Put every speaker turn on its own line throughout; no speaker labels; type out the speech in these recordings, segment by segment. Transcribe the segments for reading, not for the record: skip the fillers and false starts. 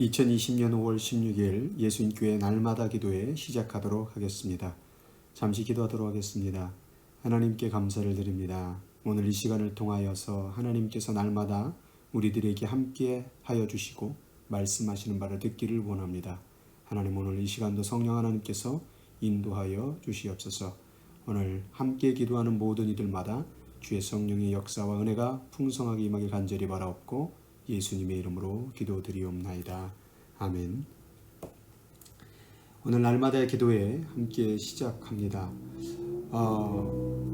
2020년 5월 16일 예수님교회 날마다 기도회 시작하도록 하겠습니다. 잠시 기도하도록 하겠습니다. 하나님께 감사를 드립니다. 오늘 이 시간을 통하여서 하나님께서 날마다 우리들에게 함께 하여 주시고 말씀하시는 바를 듣기를 원합니다. 하나님, 오늘 이 시간도 성령 하나님께서 인도하여 주시옵소서. 오늘 함께 기도하는 모든 이들마다 주의 성령의 역사와 은혜가 풍성하게 임하길 간절히 바라옵고 예수님의 이름으로 기도드리옵나이다. 아멘. 오늘 날마다의 기도회 함께 시작합니다.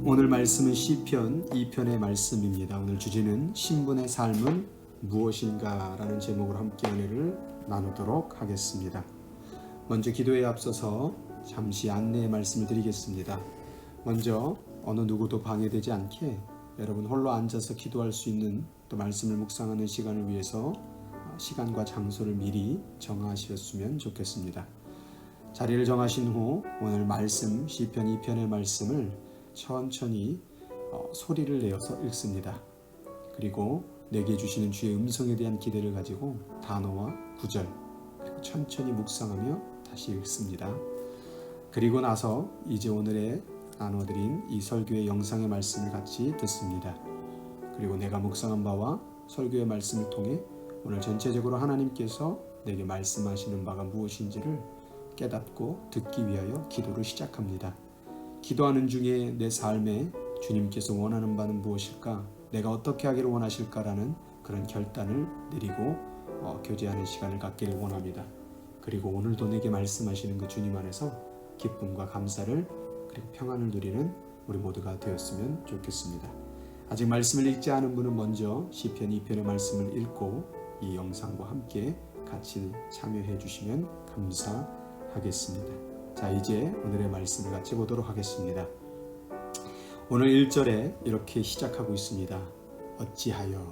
오늘 말씀은 시편 2편의 말씀입니다. 오늘 주제는 신분의 삶은 무엇인가 라는 제목으로 함께 은혜를 나누도록 하겠습니다. 먼저 기도에 앞서서 잠시 안내의 말씀을 드리겠습니다. 먼저 어느 누구도 방해되지 않게 여러분 홀로 앉아서 기도할 수 있는 또 말씀을 묵상하는 시간을 위해서 시간과 장소를 미리 정하셨으면 좋겠습니다. 자리를 정하신 후 오늘 말씀 시편 2편의 말씀을 천천히 소리를 내어서 읽습니다. 그리고 내게 주시는 주의 음성에 대한 기대를 가지고 단어와 구절 그리고 천천히 묵상하며 다시 읽습니다. 그리고 나서 이제 오늘의 나눠드린 이 설교의 영상의 말씀을 같이 듣습니다. 그리고 내가 묵상한 바와 설교의 말씀을 통해 오늘 전체적으로 하나님께서 내게 말씀하시는 바가 무엇인지를 깨닫고 듣기 위하여 기도를 시작합니다. 기도하는 중에 내 삶에 주님께서 원하는 바는 무엇일까? 내가 어떻게 하기를 원하실까라는 그런 결단을 내리고 교제하는 시간을 갖기를 원합니다. 그리고 오늘도 내게 말씀하시는 그 주님 안에서 기쁨과 감사를 그리고 평안을 누리는 우리 모두가 되었으면 좋겠습니다. 아직 말씀을 읽지 않은 분은 먼저 시편 2편의 말씀을 읽고 이 영상과 함께 같이 참여해 주시면 감사하겠습니다. 자, 이제 오늘의 말씀을 같이 보도록 하겠습니다. 오늘 1절에 이렇게 시작하고 있습니다. 어찌하여.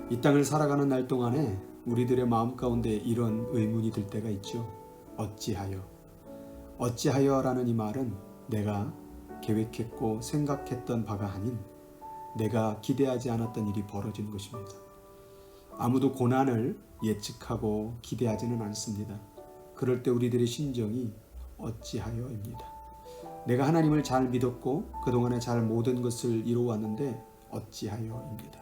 이 땅을 살아가는 날 동안에 우리들의 마음 가운데 이런 의문이 들 때가 있죠. 어찌하여. 어찌하여라는 이 말은 내가 계획했고 생각했던 바가 아닌 내가 기대하지 않았던 일이 벌어진 것입니다. 아무도 고난을 예측하고 기대하지는 않습니다. 그럴 때 우리들의 심정이 어찌하여입니다. 내가 하나님을 잘 믿었고 그동안에 잘 모든 것을 이루어왔는데 어찌하여입니다.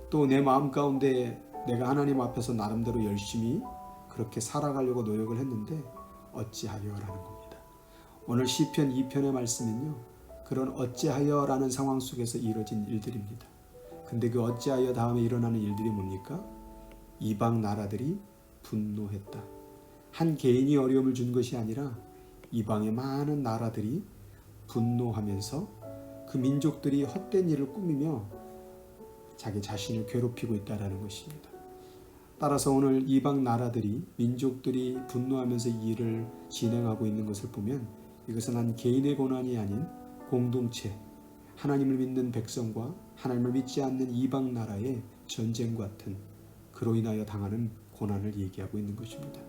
또 내 마음 가운데 내가 하나님 앞에서 나름대로 열심히 그렇게 살아가려고 노력을 했는데 어찌하여라는 겁니다. 오늘 시편 2편의 말씀은요, 그런 어찌하여라는 상황 속에서 이루어진 일들입니다. 근데 그 어찌하여 다음에 일어나는 일들이 뭡니까? 이방 나라들이 분노했다. 한 개인이 어려움을 준 것이 아니라 이방의 많은 나라들이 분노하면서 그 민족들이 헛된 일을 꾸미며 자기 자신을 괴롭히고 있다는 것입니다. 따라서 오늘 이방 나라들이 민족들이 분노하면서 이 일을 진행하고 있는 것을 보면 이것은 한 개인의 고난이 아닌 공동체, 하나님을 믿는 백성과 하나님을 믿지 않는 이방 나라의 전쟁 같은 그로 인하여 당하는 고난을 얘기하고 있는 것입니다.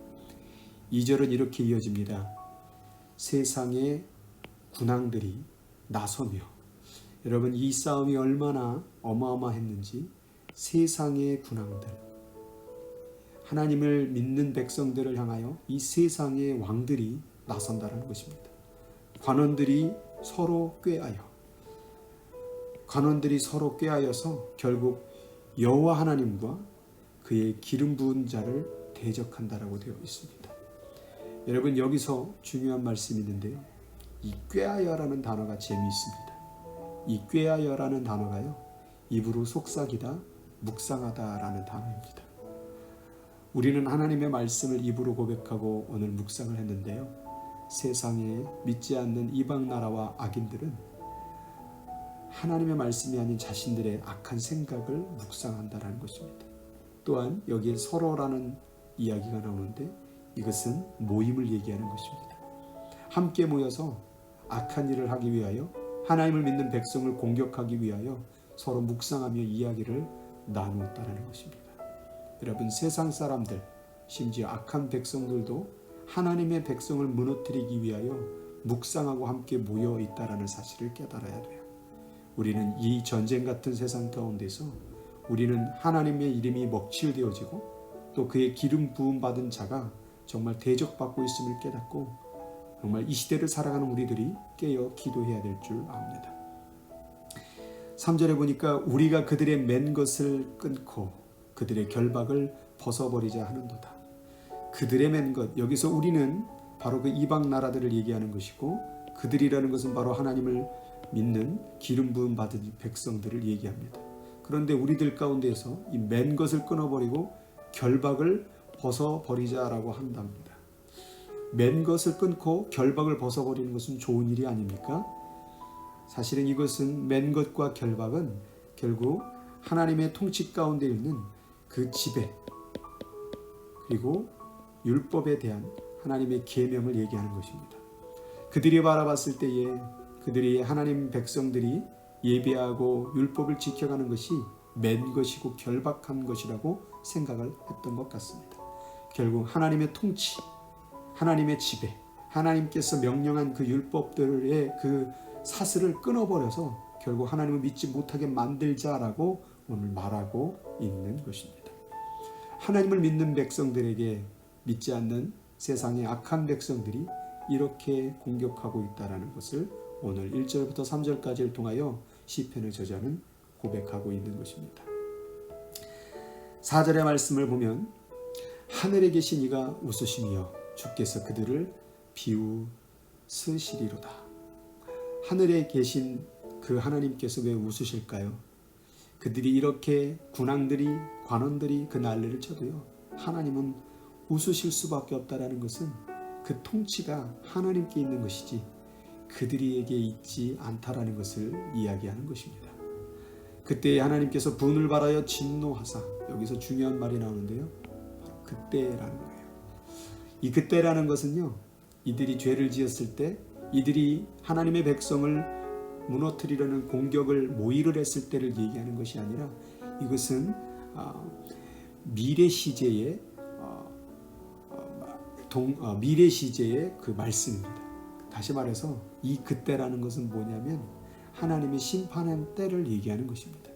2절은 이렇게 이어집니다. 세상의 군왕들이 나서며, 여러분 이 싸움이 얼마나 어마어마했는지 세상의 군왕들, 하나님을 믿는 백성들을 향하여 이 세상의 왕들이 나선다는 것입니다. 관원들이 서로 꾀하여서 결국 여호와 하나님과 그의 기름 부은 자를 대적한다라고 되어 있습니다. 여러분 여기서 중요한 말씀이 있는데요. 이 꾀하여라는 단어가 재미있습니다. 이 꾀하여라는 단어가요, 입으로 속삭이다, 묵상하다라는 단어입니다. 우리는 하나님의 말씀을 입으로 고백하고 오늘 묵상을 했는데요. 세상에 믿지 않는 이방 나라와 악인들은 하나님의 말씀이 아닌 자신들의 악한 생각을 묵상한다는 것입니다. 또한 여기에 서로라는 이야기가 나오는데 이것은 모임을 얘기하는 것입니다. 함께 모여서 악한 일을 하기 위하여 하나님을 믿는 백성을 공격하기 위하여 서로 묵상하며 이야기를 나누었다는 것입니다. 여러분 세상 사람들, 심지어 악한 백성들도 하나님의 백성을 무너뜨리기 위하여 묵상하고 함께 모여 있다는 사실을 깨달아야 돼요. 우리는 이 전쟁 같은 세상 가운데서 우리는 하나님의 이름이 먹칠되어지고 또 그의 기름 부음 받은 자가 정말 대적받고 있음을 깨닫고 정말 이 시대를 살아가는 우리들이 깨어 기도해야 될 줄 압니다. 3절에 보니까 우리가 그들의 맨 것을 끊고 그들의 결박을 벗어버리자 하는도다. 그들의 맨 것, 여기서 우리는 바로 그 이방 나라들을 얘기하는 것이고 그들이라는 것은 바로 하나님을 믿는 기름 부음 받은 백성들을 얘기합니다. 그런데 우리들 가운데서 이 맨 것을 끊어버리고 결박을 벗어버리자라고 한답니다. 맨 것을 끊고 결박을 벗어버리는 것은 좋은 일이 아닙니까? 사실은 이것은 맨 것과 결박은 결국 하나님의 통치 가운데 있는 그 지배 그리고 율법에 대한 하나님의 계명을 얘기하는 것입니다. 그들이 바라봤을 때에 그들이 하나님 백성들이 예배하고 율법을 지켜가는 것이 맨 것이고 결박한 것이라고 생각을 했던 것 같습니다. 결국 하나님의 통치, 하나님의 지배, 하나님께서 명령한 그 율법들의 그 사슬을 끊어버려서 결국 하나님을 믿지 못하게 만들자라고 오늘 말하고 있는 것입니다. 하나님을 믿는 백성들에게 믿지 않는 세상의 악한 백성들이 이렇게 공격하고 있다는 것을 오늘 1절부터 3절까지를 통하여 시편의 저자는 고백하고 있는 것입니다. 4절의 말씀을 보면 하늘에 계신 이가 웃으시며 주께서 그들을 비웃으시리로다. 하늘에 계신 그 하나님께서 왜 웃으실까요? 그들이 이렇게 군왕들이 관원들이 그 난리를 쳐도요 하나님은 웃으실 수밖에 없다라는 것은 그 통치가 하나님께 있는 것이지 그들에게 있지 않다라는 것을 이야기하는 것입니다. 그때 하나님께서 분을 발하여 진노하사, 여기서 중요한 말이 나오는데요 바로 그때라는 거예요. 이 그때라는 것은요 이들이 죄를 지었을 때 이들이 하나님의 백성을 무너뜨리려는 공격을 모의를 했을 때를 얘기하는 것이 아니라 이것은 미래 시제의 미래 시제의 그 말씀입니다. 다시 말해서 이 그때라는 것은 뭐냐면 하나님의 심판한 때를 얘기하는 것입니다.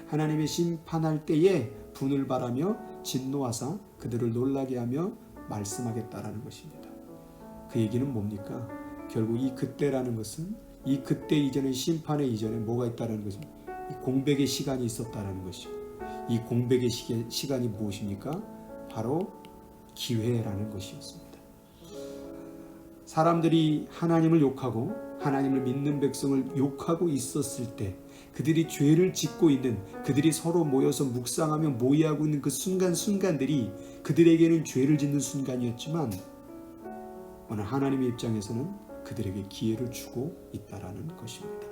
하나님의 심판할 때에 분을 발하며 진노하사 그들을 놀라게 하며 말씀하겠다라는 것입니다. 그 얘기는 뭡니까? 결국 이 그때라는 것은 이 그때 이전에 심판의 이전에 뭐가 있다는 것입니다. 이 공백의 시간이 있었다는 것이죠. 이 공백의 시간이 무엇입니까? 바로 기회라는 것이었습니다. 사람들이 하나님을 욕하고 하나님을 믿는 백성을 욕하고 있었을 때 그들이 죄를 짓고 있는 그들이 서로 모여서 묵상하며 모의하고 있는 그 순간순간들이 그들에게는 죄를 짓는 순간이었지만 오늘 하나님의 입장에서는 그들에게 기회를 주고 있다라는 것입니다.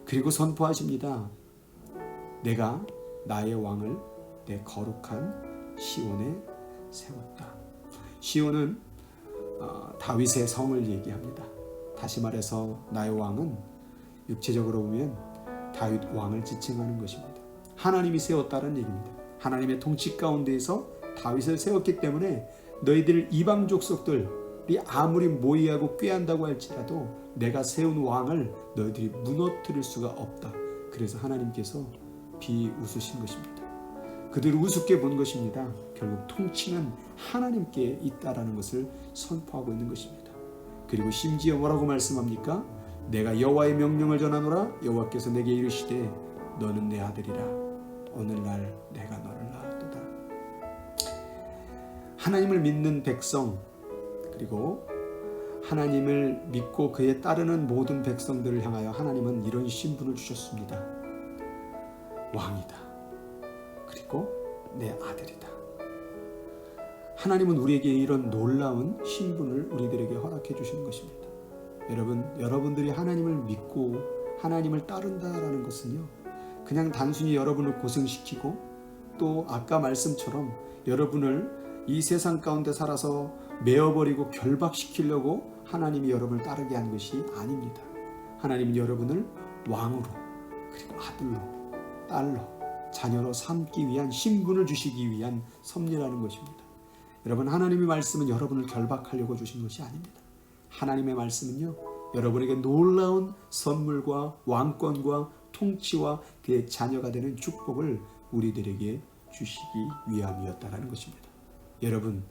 그리고 선포하십니다. 내가 나의 왕을 내 거룩한 시온에 세웠다. 시온은 다윗의 성을 얘기합니다. 다시 말해서 나의 왕은 육체적으로 보면 다윗 왕을 지칭하는 것입니다. 하나님이 세웠다는 얘기입니다. 하나님의 통치 가운데에서 다윗을 세웠기 때문에 너희들 이방 족속들이 아무리 모의하고 꾀한다고 할지라도 내가 세운 왕을 너희들이 무너뜨릴 수가 없다. 그래서 하나님께서 비웃으신 것입니다. 그들을 우습게 본 것입니다. 결국 통치는 하나님께 있다라는 것을 선포하고 있는 것입니다. 그리고 심지어 뭐라고 말씀합니까? 내가 여호와의 명령을 전하노라. 여호와께서 내게 이르시되 너는 내 아들이라. 오늘날 내가 너를 낳았도다. 하나님을 믿는 백성 그리고 하나님을 믿고 그에 따르는 모든 백성들을 향하여 하나님은 이런 신분을 주셨습니다. 왕이다. 그리고 내 아들이다. 하나님은 우리에게 이런 놀라운 신분을 우리들에게 허락해 주시는 것입니다. 여러분들이 하나님을 믿고 하나님을 따른다라는 것은요 그냥 단순히 여러분을 고생시키고 또 아까 말씀처럼 여러분을 이 세상 가운데 살아서 메어버리고 결박시키려고 하나님이 여러분을 따르게 한 것이 아닙니다. 하나님은 여러분을 왕으로 그리고 아들로 딸로 자녀로 삼기 위한 신분을 주시기 위한 섭리라는 것입니다. 여러분 하나님의 말씀은 여러분을 결박하려고 주신 것이 아닙니다. 하나님의 말씀은요 여러분에게 놀라운 선물과 왕권과 통치와 그의 자녀가 되는 축복을 우리들에게 주시기 위함이었다는 것입니다. 여러분,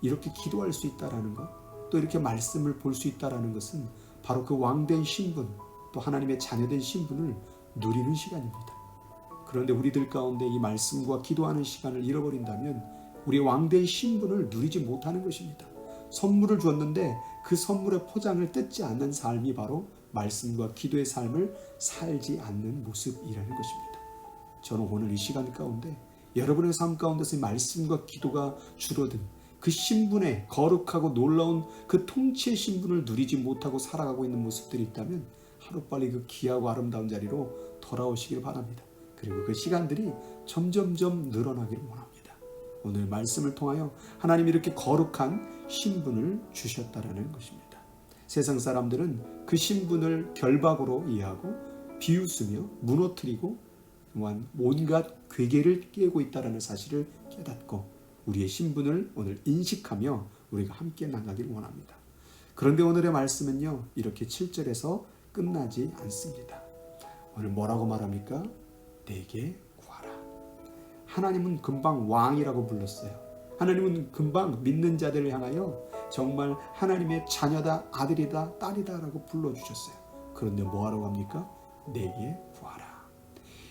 이렇게 기도할 수 있다라는 것, 또 이렇게 말씀을 볼 수 있다라는 것은 바로 그 왕된 신분, 또 하나님의 자녀된 신분을 누리는 시간입니다. 그런데 우리들 가운데 이 말씀과 기도하는 시간을 잃어버린다면 우리 왕된 신분을 누리지 못하는 것입니다. 선물을 줬는데 그 선물의 포장을 뜯지 않는 삶이 바로 말씀과 기도의 삶을 살지 않는 모습이라는 것입니다. 저는 오늘 이 시간 가운데 여러분의 삶 가운데서 말씀과 기도가 줄어든 그 신분의 거룩하고 놀라운 그 통치의 신분을 누리지 못하고 살아가고 있는 모습들이 있다면 하루빨리 그 귀하고 아름다운 자리로 돌아오시길 바랍니다. 그리고 그 시간들이 점점점 늘어나기를 원합니다. 오늘 말씀을 통하여 하나님이 이렇게 거룩한 신분을 주셨다라는 것입니다. 세상 사람들은 그 신분을 결박으로 이해하고 비웃으며 무너뜨리고 또한 온갖 괴계를 깨고 있다는 사실을 깨닫고 우리의 신분을 오늘 인식하며 우리가 함께 나가기를 원합니다. 그런데 오늘의 말씀은요, 이렇게 7절에서 끝나지 않습니다. 오늘 뭐라고 말합니까? 내게 구하라. 하나님은 금방 왕이라고 불렀어요. 하나님은 금방 믿는 자들을 향하여 정말 하나님의 자녀다, 아들이다, 딸이다 라고 불러주셨어요. 그런데 뭐하라고 합니까? 내게 구하라.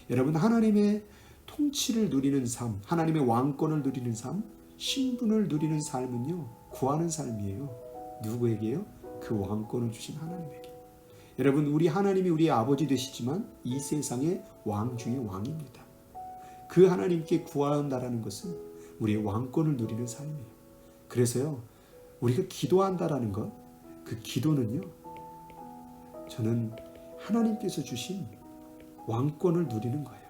여러분, 하나님의 통치를 누리는 삶, 하나님의 왕권을 누리는 삶, 신분을 누리는 삶은요, 구하는 삶이에요. 누구에게요? 그 왕권을 주신 하나님에게. 여러분, 우리 하나님이 우리의 아버지 되시지만 이 세상의 왕 중의 왕입니다. 그 하나님께 구한다라는 것은 우리의 왕권을 누리는 삶이에요. 그래서요, 우리가 기도한다라는 것, 그 기도는요, 저는 하나님께서 주신 왕권을 누리는 거예요.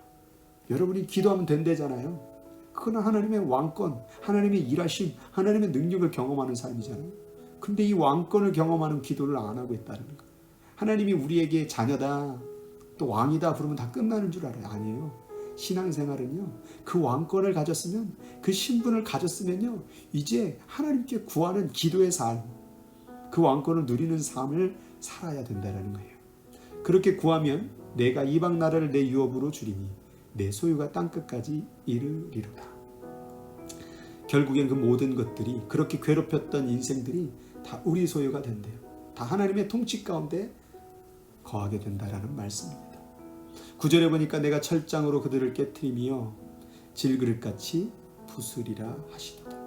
여러분이 기도하면 된대잖아요. 그건 하나님의 왕권, 하나님의 일하심, 하나님의 능력을 경험하는 삶이잖아요. 근데 이 왕권을 경험하는 기도를 안 하고 있다는 거. 하나님이 우리에게 자녀다, 또 왕이다 부르면 다 끝나는 줄 알아요. 아니에요. 신앙생활은요, 그 왕권을 가졌으면, 그 신분을 가졌으면요, 이제 하나님께 구하는 기도의 삶, 그 왕권을 누리는 삶을 살아야 된다는 거예요. 그렇게 구하면 내가 이방 나라를 내 유업으로 주리니 내 소유가 땅끝까지 이르리로다. 결국엔 그 모든 것들이, 그렇게 괴롭혔던 인생들이 다 우리 소유가 된대요. 다 하나님의 통치 가운데 거하게 된다라는 말씀입니다. 9절에 보니까 내가 철장으로 그들을 깨트리며 질그릇같이 부수리라 하시도다.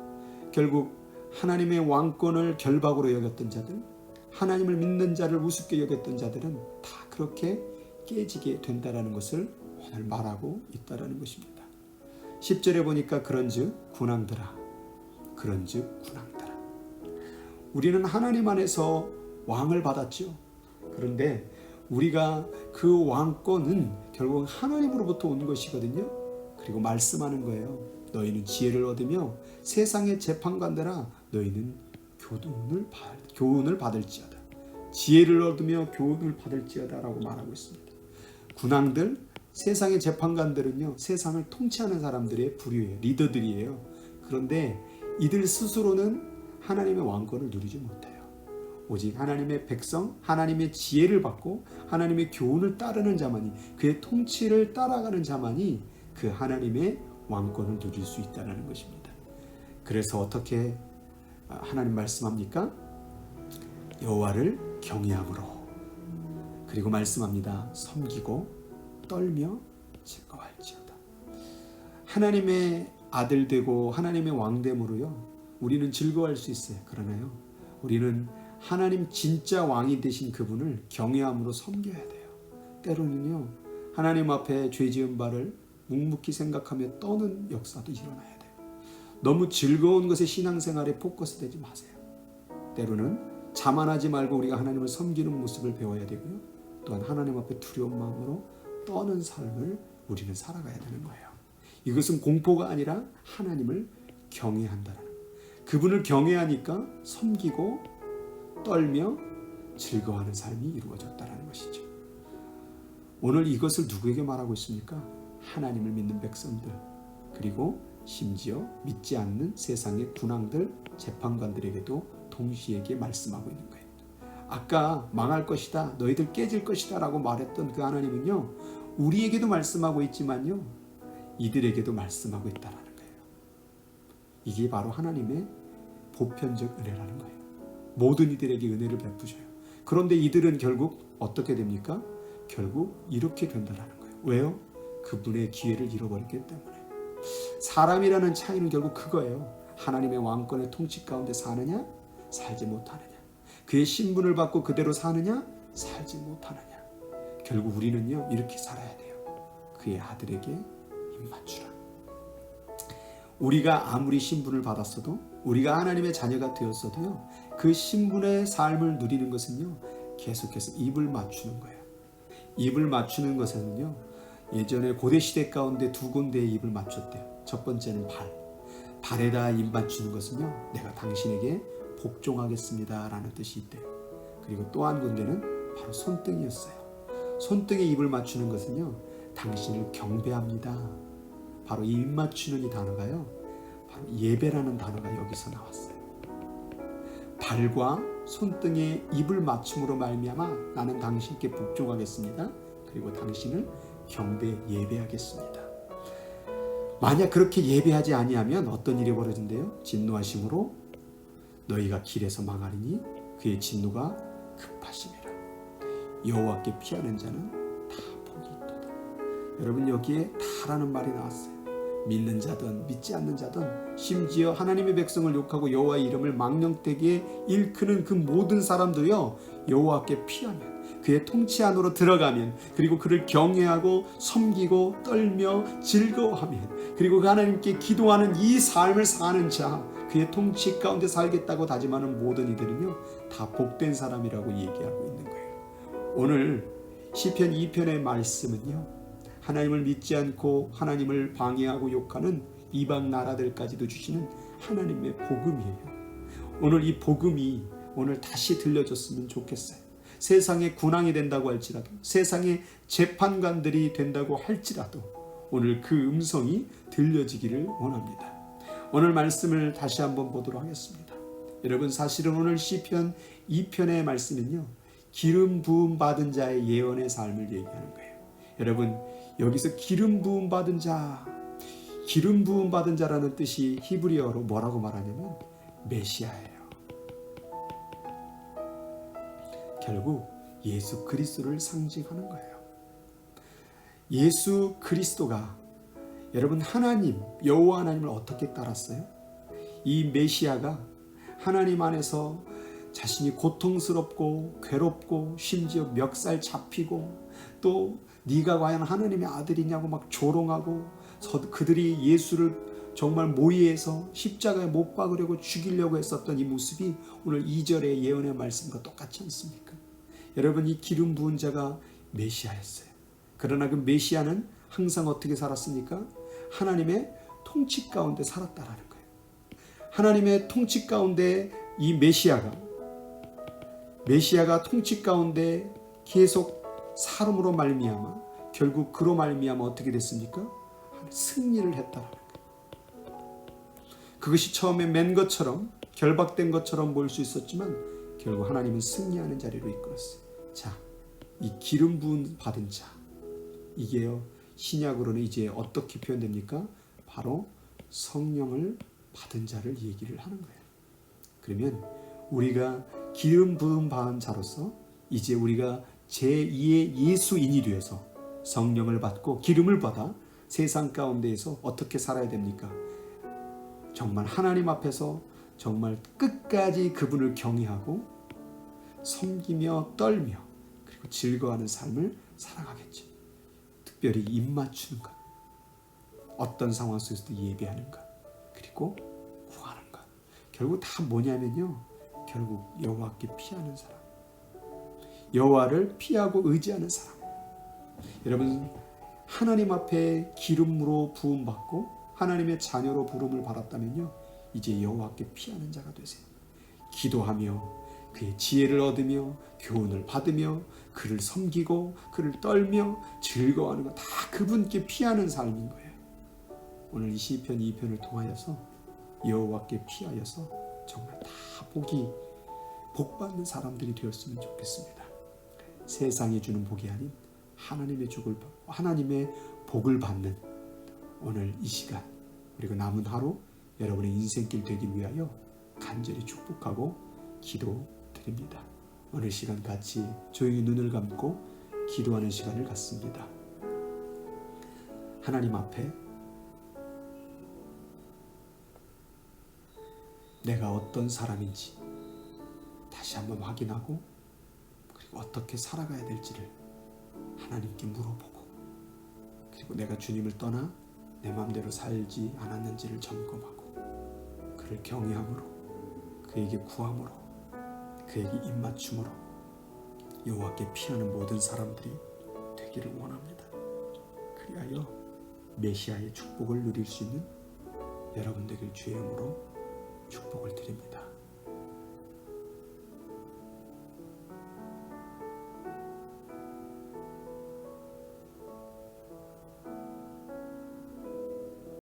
결국 하나님의 왕권을 결박으로 여겼던 자들, 하나님을 믿는 자를 우습게 여겼던 자들은 다 그렇게 깨지게 된다라는 것을 오늘 말하고 있다라는 것입니다. 10절에 보니까 그런즉 군왕들아, 그런즉 군왕들아. 우리는 하나님 안에서 왕을 받았죠. 그런데 우리가 그 왕권은 결국 하나님으로부터 온 것이거든요. 그리고 말씀하는 거예요. 너희는 지혜를 얻으며 세상의 재판관들아, 너희는 교훈을 받을지어다. 지혜를 얻으며 교훈을 받을지어다 라고 말하고 있습니다. 군왕들, 세상의 재판관들은요, 세상을 통치하는 사람들의 부류예요. 리더들이에요. 그런데 이들 스스로는 하나님의 왕권을 누리지 못해요. 오직 하나님의 백성, 하나님의 지혜를 받고 하나님의 교훈을 따르는 자만이, 그의 통치를 따라가는 자만이 그 하나님의 왕권을 누릴 수 있다는 것입니다. 그래서 어떻게 하나님 말씀합니까? 여호와를 경외함으로, 그리고 말씀합니다. 섬기고 떨며 즐거워할지어다. 하나님의 아들 되고 하나님의 왕됨으로요, 우리는 즐거워할 수 있어요. 그러나요, 우리는 하나님 진짜 왕이 되신 그분을 경외함으로 섬겨야 돼요. 때로는요, 하나님 앞에 죄 지은 바를 묵묵히 생각하며 떠는 역사도 일어나야 돼요. 너무 즐거운 것에 신앙생활에 포커스 되지 마세요. 때로는 자만하지 말고 우리가 하나님을 섬기는 모습을 배워야 되고요, 또한 하나님 앞에 두려운 마음으로 떠는 삶을 우리는 살아가야 되는 거예요. 이것은 공포가 아니라 하나님을 경외한다는 거예요. 그분을 경외하니까 섬기고 떨며 즐거워하는 삶이 이루어졌다는 것이죠. 오늘 이것을 누구에게 말하고 있습니까? 하나님을 믿는 백성들, 그리고 심지어 믿지 않는 세상의 군왕들, 재판관들에게도 동시에 말씀하고 있는 거예요. 아까 망할 것이다, 너희들 깨질 것이다 라고 말했던 그 하나님은요, 우리에게도 말씀하고 있지만요, 이들에게도 말씀하고 있다는 거예요. 이게 바로 하나님의 보편적 은혜라는 거예요. 모든 이들에게 은혜를 베푸셔요. 그런데 이들은 결국 어떻게 됩니까? 결국 이렇게 된다는 거예요. 왜요? 그분의 기회를 잃어버렸기 때문에. 사람이라는 차이는 결국 그거예요. 하나님의 왕권의 통치 가운데 사느냐, 살지 못하느냐. 그의 신분을 받고 그대로 사느냐, 살지 못하느냐. 결국 우리는요, 이렇게 살아야 돼요. 그의 아들에게 입맞추라. 우리가 아무리 신분을 받았어도, 우리가 하나님의 자녀가 되었어도요, 그 신분의 삶을 누리는 것은요, 계속해서 입을 맞추는 거예요. 입을 맞추는 것은요, 예전에 고대시대 가운데 두 군데에 입을 맞췄대요. 첫 번째는 발에다 입 맞추는 것은요, 내가 당신에게 복종하겠습니다 라는 뜻이 있대요. 그리고 또 한 군데는 바로 손등이었어요. 손등에 입을 맞추는 것은요, 당신을 경배합니다. 바로 이 입 맞추는 이 단어가요, 바로 예배라는 단어가 여기서 나왔어요. 발과 손등에 입을 맞춤으로 말미암아 나는 당신께 복종하겠습니다. 그리고 당신을 경배 예배하겠습니다. 만약 그렇게 예배하지 아니하면 어떤 일이 벌어진대요? 진노하심으로 너희가 길에서 망하리니 그의 진노가 급하심이라. 여호와께 피하는 자는 다 복이 있도다. 여러분, 여기에 다라는 말이 나왔어요. 믿는 자든 믿지 않는 자든, 심지어 하나님의 백성을 욕하고 여호와의 이름을 망령되게 일컫는 그 모든 사람도요, 여호와께 피하면, 그의 통치 안으로 들어가면, 그리고 그를 경외하고 섬기고 떨며 즐거워하면, 그리고 그 하나님께 기도하는 이 삶을 사는 자, 그의 통치 가운데 살겠다고 다짐하는 모든 이들은요, 다 복된 사람이라고 얘기하고 있는 거예요. 오늘 시편 2편의 말씀은요, 하나님을 믿지 않고 하나님을 방해하고 욕하는 이방 나라들까지도 주시는 하나님의 복음이에요. 오늘 이 복음이 오늘 다시 들려줬으면 좋겠어요. 세상의 군왕이 된다고 할지라도, 세상의 재판관들이 된다고 할지라도 오늘 그 음성이 들려지기를 원합니다. 오늘 말씀을 다시 한번 보도록 하겠습니다. 여러분, 사실은 오늘 시편 2편의 말씀은요, 기름 부음 받은 자의 예언의 삶을 얘기하는 거예요. 여러분, 여기서 기름 부음 받은 자, 기름 부음 받은 자라는 뜻이 히브리어로 뭐라고 말하냐면 메시아예요. 결국 예수 그리스도를 상징하는 거예요. 예수 그리스도가, 여러분, 하나님, 여호와 하나님을 어떻게 따랐어요? 이 메시아가 하나님 안에서 자신이 고통스럽고 괴롭고 심지어 멱살 잡히고, 또 네가 과연 하나님의 아들이냐고 막 조롱하고, 그들이 예수를 정말 모의해서 십자가에 못 박으려고 죽이려고 했었던 이 모습이 오늘 2절의 예언의 말씀과 똑같지 않습니까? 여러분, 이 기름 부은 자가 메시아였어요. 그러나 그 메시아는 항상 어떻게 살았습니까? 하나님의 통치 가운데 살았다라는 거예요. 하나님의 통치 가운데 이 메시아가 통치 가운데 계속 살음으로 말미암아 결국 그로 말미암아 어떻게 됐습니까? 승리를 했다라는 거예요. 그것이 처음에 맨 것처럼, 결박된 것처럼 보일 수 있었지만 결국 하나님은 승리하는 자리로 이끌었어요. 자, 이 기름 부은 받은 자, 이게요, 신약으로는 이제 어떻게 표현됩니까? 바로 성령을 받은 자를 얘기를 하는 거예요. 그러면 우리가 기름 부음 받은 자로서 이제 우리가 제2의 예수인이 되어서 성령을 받고 기름을 받아 세상 가운데에서 어떻게 살아야 됩니까? 정말 하나님 앞에서 정말 끝까지 그분을 경외하고 섬기며 떨며 그리고 즐거워하는 삶을 살아가겠죠. 특별히 입 맞추는 것, 어떤 상황 속에서도 예배하는 것, 그리고 구하는 것, 결국 다 뭐냐면요, 결국 여호와께 피하는 사람, 여호와를 피하고 의지하는 사람. 여러분, 하나님 앞에 기름으로 부음받고 하나님의 자녀로 부름을 받았다면요, 이제 여호와께 피하는 자가 되세요. 기도하며 그의 지혜를 얻으며 교훈을 받으며 그를 섬기고 그를 떨며 즐거워하는 것, 다 그분께 피하는 삶인 거예요. 오늘 이 시편 2편을 통하여서 여호와께 피하여서 정말 다 복받는 사람들이 되었으면 좋겠습니다. 세상이 주는 복이 아닌 하나님의 복을 받는 오늘 이 시간, 그리고 남은 하루 여러분의 인생길 되기 위하여 간절히 축복하고 기도드립니다. 오늘 시간 같이 조용히 눈을 감고 기도하는 시간을 갖습니다. 하나님 앞에 내가 어떤 사람인지 다시 한번 확인하고 그리고 어떻게 살아가야 될지를 하나님께 물어보고 그리고 내가 주님을 떠나 내 마음대로 살지 않았는지를 점검하고 그를 경외함으로 그에게 구함으로 그에게 입맞춤으로 여호와께 피하는 모든 사람들이 되기를 원합니다. 그리하여 메시아의 축복을 누릴 수 있는 여러분 되길 주의 이름으로 축복을 드립니다.